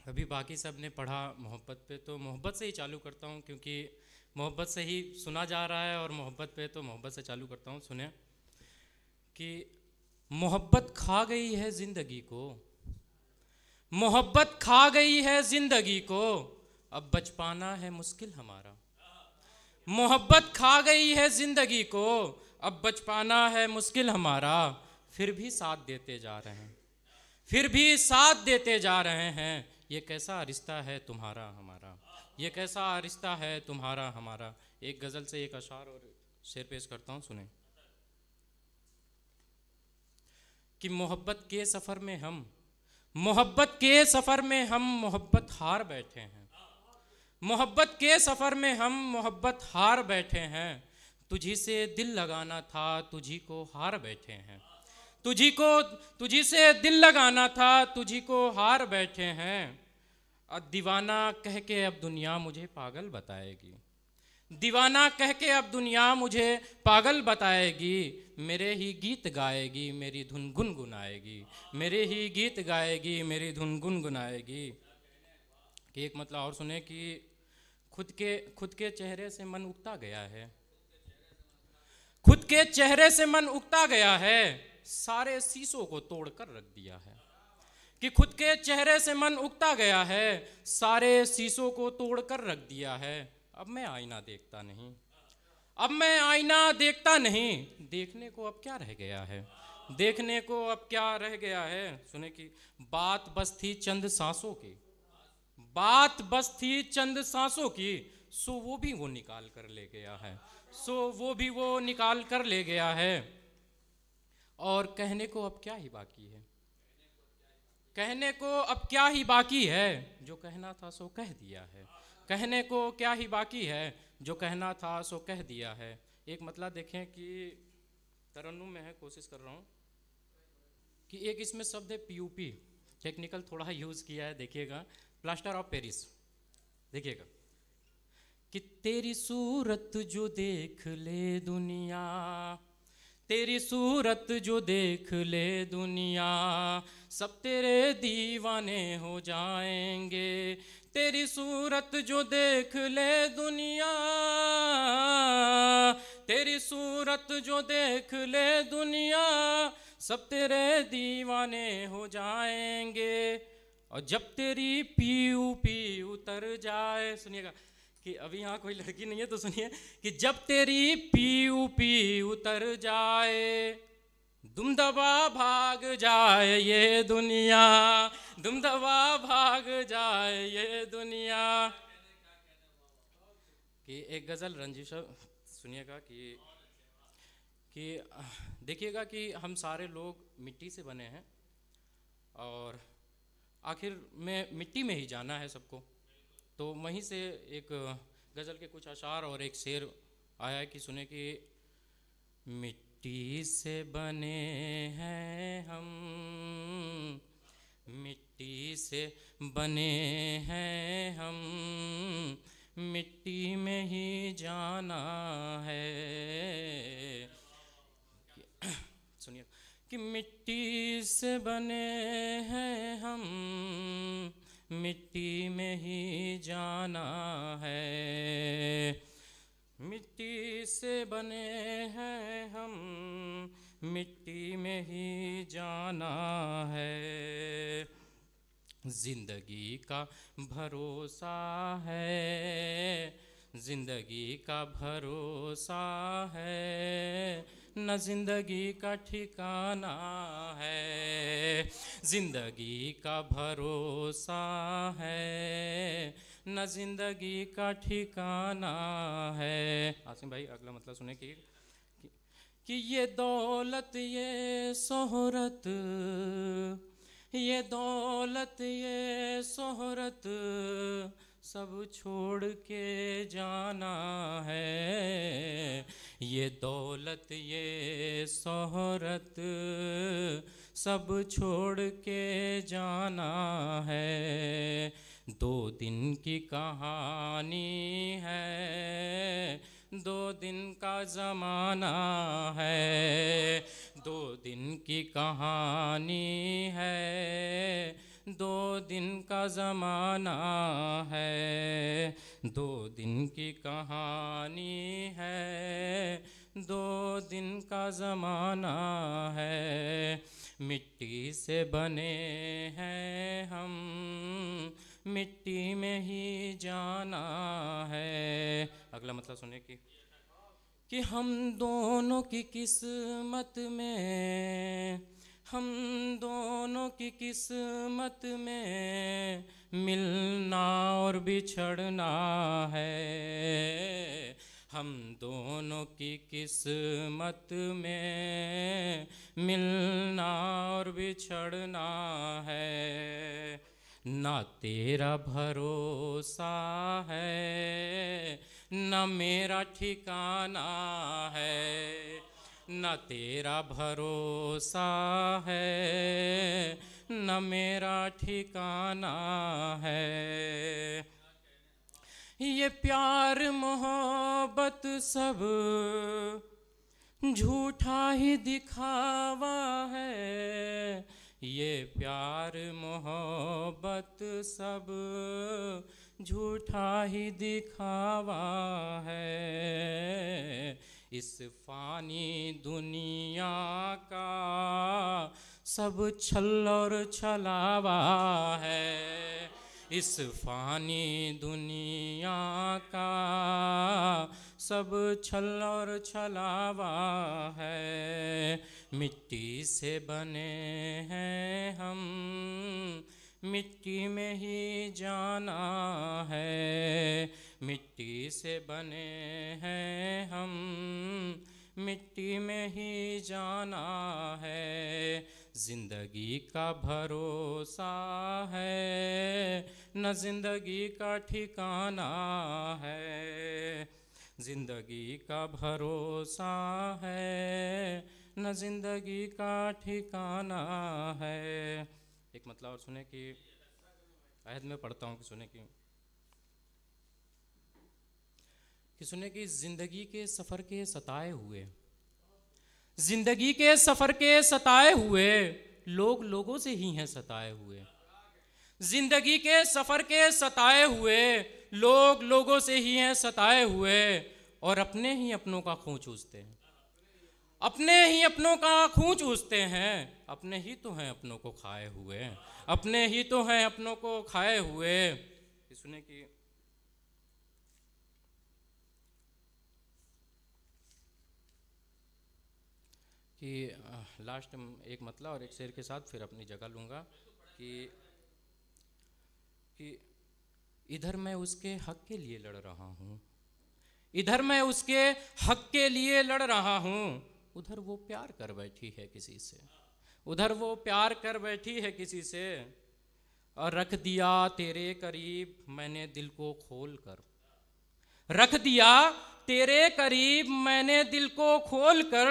अभी बाकी सब ने पढ़ा मोहब्बत पे, तो मोहब्बत से ही चालू करता हूँ क्योंकि मोहब्बत से ही सुना जा रहा है और मोहब्बत पे तो मोहब्बत से चालू करता हूँ। सुने कि मोहब्बत खा गई है ज़िंदगी को, मोहब्बत खा गई है ज़िंदगी को, अब बच पाना है मुश्किल हमारा। मोहब्बत खा गई है ज़िंदगी को, अब बच पाना है मुश्किल हमारा। फिर भी साथ देते जा रहे हैं, फिर भी साथ देते जा रहे हैं। ये कैसा रिश्ता है तुम्हारा हमारा, ये कैसा रिश्ता है तुम्हारा हमारा। एक गज़ल से एक अशार और शेर पेश करता हूँ, सुने कि मोहब्बत के सफ़र में हम, मोहब्बत के सफ़र में हम मोहब्बत हार बैठे हैं। मोहब्बत के सफ़र में हम मोहब्बत हार बैठे हैं। तुझी से दिल लगाना था, तुझी को हार बैठे हैं। तुझी से दिल लगाना था, तुझी को हार बैठे हैं। अब दीवाना कह के अब दुनिया मुझे पागल बताएगी, दीवाना कह के अब दुनिया मुझे पागल बताएगी। मेरे ही गीत गाएगी, मेरी धुन गुनगुनाएगी, मेरे ही गीत गाएगी, मेरी धुन गुनगुनाएगी। कि एक मतलब और सुने कि खुद के चेहरे से मन उगता गया है, खुद के चेहरे से मन उगता गया है, सारे शीशों को तोड़ कर रख दिया है। कि खुद के चेहरे से मन उगता गया है, सारे शीशों को तोड़ कर रख दिया है। अब मैं आईना देखता नहीं, अब मैं आईना देखता नहीं। देखने को अब क्या रह गया है, देखने को अब क्या रह गया है। सुने कि बात बस थी चंद सांसों की, बात बस थी चंद सांसों की, सो वो भी वो निकाल कर ले गया है, सो वो भी वो निकाल कर ले गया है। और कहने को अब क्या ही बाकी है, कहने को अब क्या ही बाकी है, जो कहना था सो कह दिया है। कहने को क्या ही बाकी है, जो कहना था सो कह दिया है। एक मतलब देखें कि तरन्नुम में है, कोशिश कर रहा हूँ कि एक इसमें शब्द है पीयूपी, टेक्निकल थोड़ा यूज़ किया है, देखिएगा। प्लास्टर ऑफ पेरिस, देखिएगा कि तेरी सूरत जो देख ले दुनिया, तेरी सूरत जो देख ले दुनिया, सब तेरे दीवाने हो जाएंगे। तेरी सूरत जो देख ले दुनिया, तेरी सूरत जो देख ले दुनिया, सब तेरे दीवाने हो जाएंगे। और जब तेरी पीयू पी उतर जाए, सुनिएगा कि अभी यहाँ कोई लड़की नहीं है तो सुनिए कि जब तेरी पीयू पी उतर जाए, दुम दबा भाग जाए ये दुनिया, दुम दबा भाग जाए ये दुनिया। कि एक गज़ल रंजिशा सुनिएगा कि देखिएगा कि हम सारे लोग मिट्टी से बने हैं और आखिर में मिट्टी में ही जाना है सबको। तो वहीं से एक गज़ल के कुछ अशार और एक शेर आया है कि सुने कि मिट्टी से बने हैं हम, मिट्टी से बने हैं हम, मिट्टी में ही जाना है। सुनिए कि मिट्टी से बने हैं हम, मिट्टी में ही जाना है। मिट्टी से बने हैं हम, मिट्टी में ही जाना है। जिंदगी का भरोसा है, जिंदगी का भरोसा है, न जिंदगी का ठिकाना है। जिंदगी का भरोसा है, न जिंदगी का ठिकाना है। आसिम भाई अगला मतलब सुने कि ये दौलत ये शोहरत, ये दौलत ये शोहरत, सब छोड़ के जाना है। ये दौलत ये शोहरत, सब छोड़ के जाना है। दो दिन की कहानी है, दो दिन का ज़माना है। दो दिन की कहानी है, दो दिन का ज़माना है, 2 दिन की कहानी है, 2 दिन का ज़माना है। मिट्टी से बने हैं हम, मिट्टी में ही जाना है। अगला मतलब सुने कि हम दोनों की किस्मत में, हम दोनों की किस्मत में मिलना और बिछड़ना है। हम दोनों की किस्मत में मिलना और बिछड़ना है। ना तेरा भरोसा है, न मेरा ठिकाना है। न तेरा भरोसा है, न मेरा ठिकाना है। ये प्यार मोहब्बत सब झूठा ही दिखावा है। ये प्यार मोहब्बत सब झूठा ही दिखावा है। इस फानी दुनिया का सब छल और छलावा है। इस फानी दुनिया का सब छल और छलावा है। मिट्टी से बने हैं हम, मिट्टी में ही जाना है। मिट्टी से बने हैं हम, मिट्टी में ही जाना है। जिंदगी का भरोसा है, न जिंदगी का ठिकाना है। जिंदगी का भरोसा है, न जिंदगी का ठिकाना है। एक मतलब और सुने कि आयत में पढ़ता हूँ कि सुने कि जिंदगी के सफ़र के सताए हुए, जिंदगी के सफ़र के सताए हुए लोग लोगों से ही हैं सताए हुए। जिंदगी के सफ़र के सताए हुए लोग लोगों से ही हैं सताए हुए, और अपने ही अपनों का खून चूसते हैं। अपने ही अपनों का खून चूसते हैं। अपने ही तो हैं अपनों को खाए हुए, अपने ही तो हैं अपनों को खाए हुए। सुने कि लास्ट एक मतलब और एक शेर के साथ फिर अपनी जगह लूँगा कि इधर मैं उसके हक के लिए लड़ रहा हूँ, इधर मैं उसके हक के लिए लड़ रहा हूँ, उधर वो प्यार कर बैठी है किसी से, उधर वो प्यार कर बैठी है किसी से। और रख दिया तेरे करीब मैंने दिल को खोल कर, रख दिया तेरे करीब मैंने दिल को खोल कर।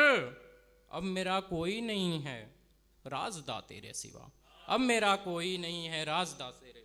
अब मेरा कोई नहीं है राज़दा तेरे सिवा, अब मेरा कोई नहीं है राज़दा तेरे